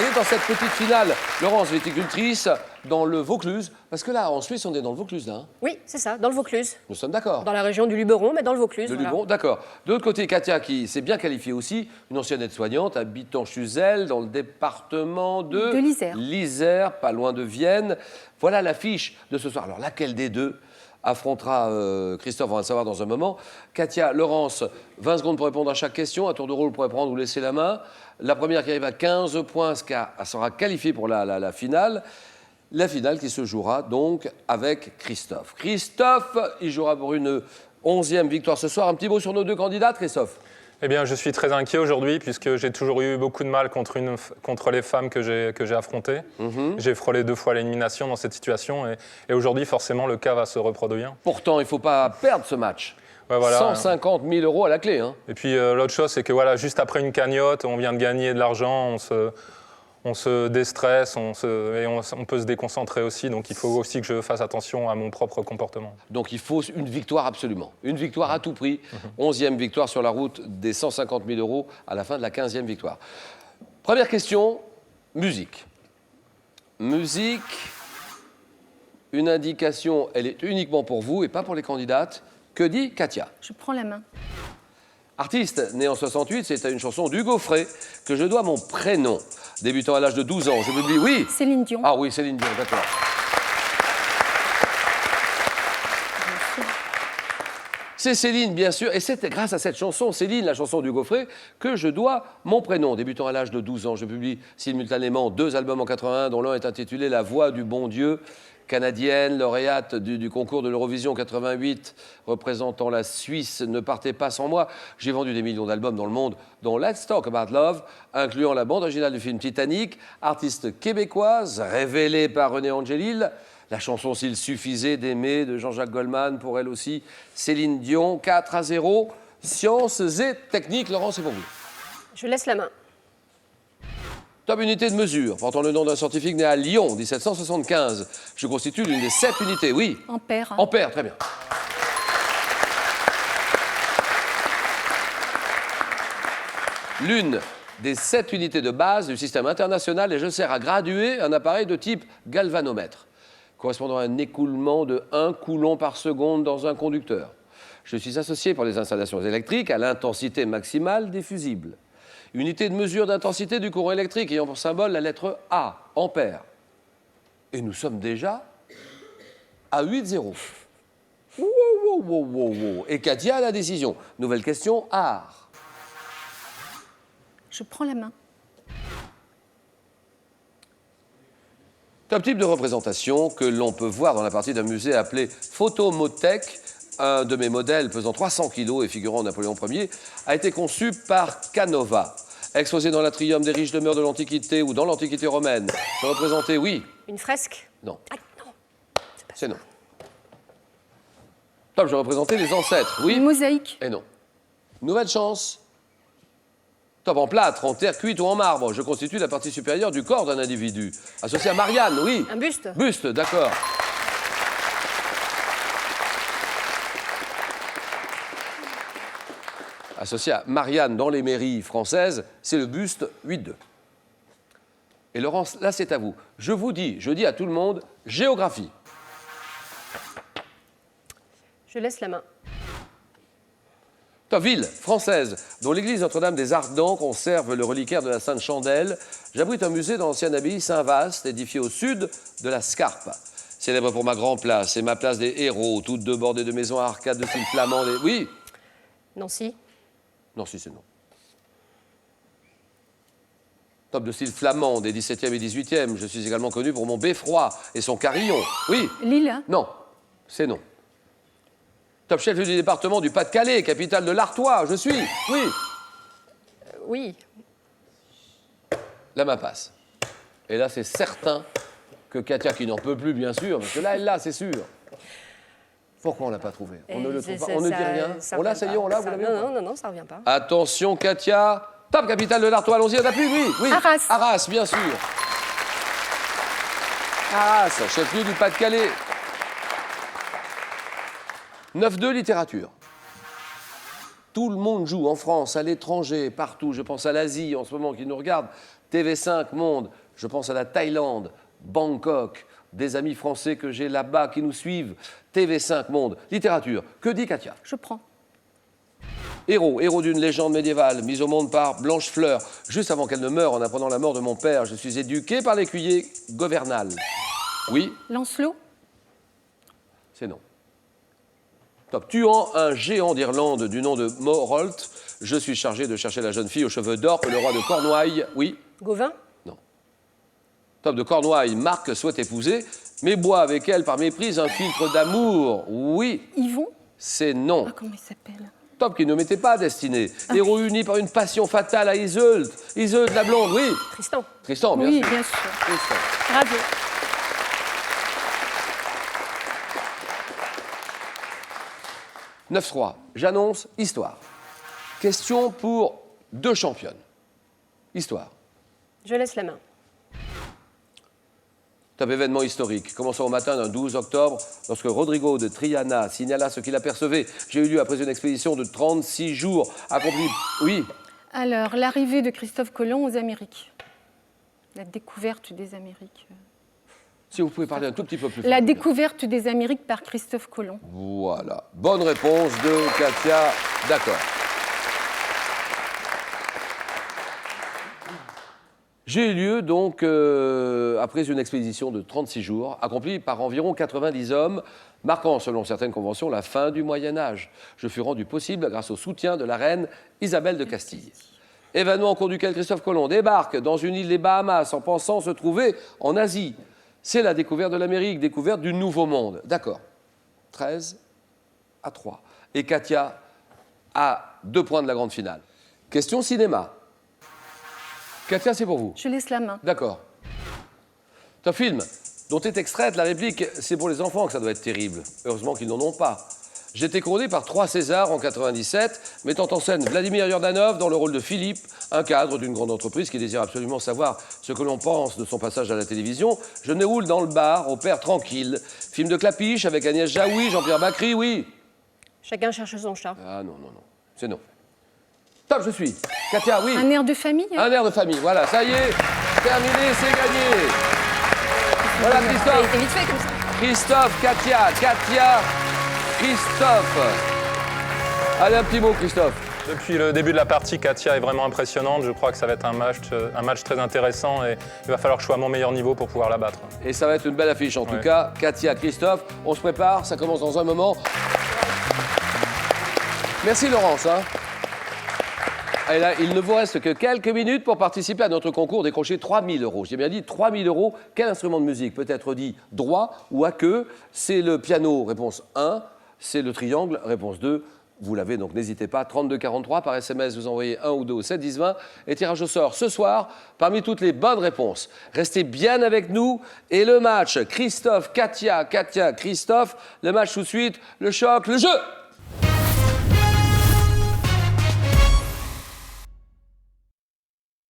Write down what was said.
Elle est dans cette petite finale, Laurence, viticultrice, dans le Vaucluse. Parce que là, en Suisse, on est dans le Vaucluse, là. Hein. Oui, c'est ça, dans le Vaucluse. Nous sommes d'accord. Dans la région du Luberon, mais dans le Vaucluse. De voilà. Luberon, d'accord. De l'autre côté, Katia, qui s'est bien qualifiée aussi, une ancienne aide-soignante, habitant Chuzel, dans le département de l'Isère. l'Isère, pas loin de Vienne. Voilà l'affiche de ce soir. Alors, laquelle des deux affrontera Christophe, on va le savoir dans un moment. Katia, Laurence, 20 secondes pour répondre à chaque question. À tour de rôle, pour prendre ou laisser la main. La première qui arrive à 15 points sera qualifiée pour la finale. La finale qui se jouera donc avec Christophe. Christophe, il jouera pour une 11e victoire ce soir. Un petit mot sur nos deux candidates, Christophe? Eh bien, je suis très inquiet aujourd'hui puisque j'ai toujours eu beaucoup de mal contre les femmes que j'ai affrontées. J'ai frôlé 2 fois l'élimination dans cette situation et aujourd'hui, forcément, le cas va se reproduire. Pourtant, il ne faut pas perdre ce match. Ouais, voilà. 150 000 € à la clé. Hein. Et puis, l'autre chose, c'est que voilà, juste après une cagnotte, on vient de gagner de l'argent, on se déstresse et on peut se déconcentrer aussi. Donc, il faut aussi que je fasse attention à mon propre comportement. Donc, il faut une victoire absolument. Une victoire à tout prix. 11e victoire sur la route des 150 000 € à la fin de la 15e victoire. Première question, musique. Musique, une indication, elle est uniquement pour vous et pas pour les candidates. Que dit Katia? Je prends la main. Artiste, né en 68, c'est à une chanson d'Hugo Frey que je dois mon prénom. Débutant à l'âge de 12 ans, je m'oublie, oui. Céline Dion. Ah oui, Céline Dion, d'accord. C'est Céline, bien sûr, et c'est grâce à cette chanson, Céline, la chanson d'Hugo Frey, que je dois mon prénom. Débutant à l'âge de 12 ans, je publie simultanément 2 albums en 81, dont l'un est intitulé La Voix du Bon Dieu, canadienne, lauréate du concours de l'Eurovision 88, représentant la Suisse, Ne partez pas sans moi. J'ai vendu des millions d'albums dans le monde, dont Let's Talk About Love, incluant la bande originale du film Titanic, artiste québécoise, révélée par René Angélil. La chanson S'il suffisait d'aimer de Jean-Jacques Goldman, pour elle aussi, Céline Dion, 4-0. Sciences et techniques, Laurent, c'est pour vous. Je laisse la main. Top unité de mesure, portant le nom d'un scientifique né à Lyon, 1775. Je constitue l'une des 7 unités, oui. Ampère. Ampère, très bien. L'une des 7 unités de base du système international et je sers à graduer un appareil de type galvanomètre, correspondant à un écoulement de 1 coulomb par seconde dans un conducteur. Je suis associé pour les installations électriques à l'intensité maximale des fusibles. Unité de mesure d'intensité du courant électrique ayant pour symbole la lettre A, ampère. Et nous sommes déjà à 8-0. Wow, wow, wow, wow, wow. Et Katia a la décision. Nouvelle question, art. Je prends la main. Top type de représentation que l'on peut voir dans la partie d'un musée appelé Photomothèque. Un de mes modèles pesant 300 kg et figurant Napoléon Ier a été conçu par Canova. Exposé dans l'atrium des riches demeures de l'Antiquité ou dans l'Antiquité romaine. Je représentais, oui. Une fresque? Non. Ah, non. C'est non. Top, je représentais les ancêtres, oui. Une mosaïque. Et non. Nouvelle chance. Top, en plâtre, en terre cuite ou en marbre. Je constitue la partie supérieure du corps d'un individu. Associé à Marianne, oui. Un buste? Buste, d'accord. Associé à Marianne dans les mairies françaises, c'est le buste 8-2. Et Laurence, là c'est à vous. Je dis à tout le monde, géographie. Je laisse la main. Top, ville française, dont l'église Notre-Dame des Ardents conserve le reliquaire de la Sainte Chandelle, j'abrite un musée dans l'ancienne abbaye Saint-Vaast, édifié au sud de la Scarpe. Célèbre pour ma grande place et ma place des héros, toutes deux bordées de maisons à arcades de style flamand. Oui. Nancy? Non, si, c'est non. Top de style flamand des 17e et 18e. Je suis également connu pour mon beffroi et son carillon. Oui. Lille. Non, c'est non. Top chef du département du Pas-de-Calais, capitale de l'Artois. Je suis. Oui. Oui. La main passe. Et là, c'est certain que Katia, qui n'en peut plus, bien sûr, parce que là, elle l'a, c'est sûr. Pourquoi on ne l'a pas trouvé? On ne le trouve pas, on ne dit rien. On l'a, ça y est, on l'a, vous l'avez? Non, ça ne revient pas. Attention, Katia. Top, capitale de l'Artois, allons-y, on appuie, oui. Arras. Arras, bien sûr. Arras, chef-lieu du Pas-de-Calais. 9-2, littérature. Tout le monde joue en France, à l'étranger, partout. Je pense à l'Asie en ce moment qui nous regarde. TV5 Monde, je pense à la Thaïlande, Bangkok, des amis français que j'ai là-bas qui nous suivent. TV5 Monde, littérature, que dit Katia? Je prends. Héros d'une légende médiévale, mise au monde par Blanchefleur. Juste avant qu'elle ne meure en apprenant la mort de mon père, je suis éduqué par l'écuyer Governal. Oui, Lancelot. c'est non. Top. Tuant un géant d'Irlande du nom de Morolt, je suis chargé de chercher la jeune fille aux cheveux d'or que le roi de Cornouailles... Oui, Gauvin. non. Top de Cornouailles, Marc souhaite épouser, mais boit avec elle par méprise un filtre d'amour. Oui, Yvon. c'est non. Ah, comment il s'appelle? Top qui ne mettait pas Destinée. Héros uni par une passion fatale à Iseult. Iseult la blonde, oui. Tristan. Tristan, bien Oui, sûr. bien sûr. Tristan. Bravo. « 9-3, j'annonce histoire. Question pour 2 championnes. Histoire. Je laisse la main. Top événement historique. Commençons au matin d'un 12 octobre, lorsque Rodrigo de Triana signala ce qu'il apercevait. J'ai eu lieu après une expédition de 36 jours, accomplie... Oui, Alors, l'arrivée de Christophe Colomb aux Amériques. La découverte des Amériques. si vous pouvez parler un tout petit peu plus fort. La découverte des Amériques par Christophe Colomb. Voilà. Bonne réponse de Katia. D'accord. J'ai eu lieu donc après une expédition de 36 jours, accomplie par environ 90 hommes, marquant, selon certaines conventions, la fin du Moyen-Âge. Je fus rendu possible grâce au soutien de la reine Isabelle de Castille. Événement au cours duquel Christophe Colomb débarque dans une île des Bahamas en pensant se trouver en Asie. C'est la découverte de l'Amérique, découverte du Nouveau Monde. D'accord. 13-3. Et Katia a 2 points de la grande finale. Question cinéma. Katia, c'est pour vous. Je laisse la main. D'accord. C'est un film dont est extraite la réplique « C'est pour les enfants que ça doit être terrible ». Heureusement qu'ils n'en ont pas. J'ai été couronné par 3 Césars en 97, mettant en scène Vladimir Yordanov dans le rôle de Philippe, un cadre d'une grande entreprise qui désire absolument savoir ce que l'on pense de son passage à la télévision. Je me roule dans le bar, au père tranquille. Film de Clapiche avec Agnès Jaoui, Jean-Pierre Bacry, oui. Chacun cherche son chat. Ah non, non, non. C'est non. Top, je suis. Katia, oui. Un air de famille. Un air de famille, voilà, ça y est, terminé, c'est gagné. Voilà Ça a Christophe, été vite fait comme ça. Christophe, Katia, Christophe. Allez, un petit mot, Christophe. Depuis le début de la partie, Katia est vraiment impressionnante. Je crois que ça va être un match très intéressant et il va falloir que je sois à mon meilleur niveau pour pouvoir la battre. Et ça va être une belle affiche, en tout cas. Katia, Christophe, on se prépare, ça commence dans un moment. Merci Laurence. Hein. Et là, il ne vous reste que quelques minutes pour participer à notre concours décrocher 3 000 €. J'ai bien dit 3 000 €. Quel instrument de musique peut être dit droit ou à queue? C'est le piano, réponse 1. C'est le triangle, réponse 2. Vous l'avez, donc n'hésitez pas. 3243 par SMS, vous envoyez 1 ou 2 au 7 10 20. Et tirage au sort ce soir parmi toutes les bonnes réponses. Restez bien avec nous. Et le match, Christophe, Katia, Christophe. Le match tout de suite, le choc, le jeu.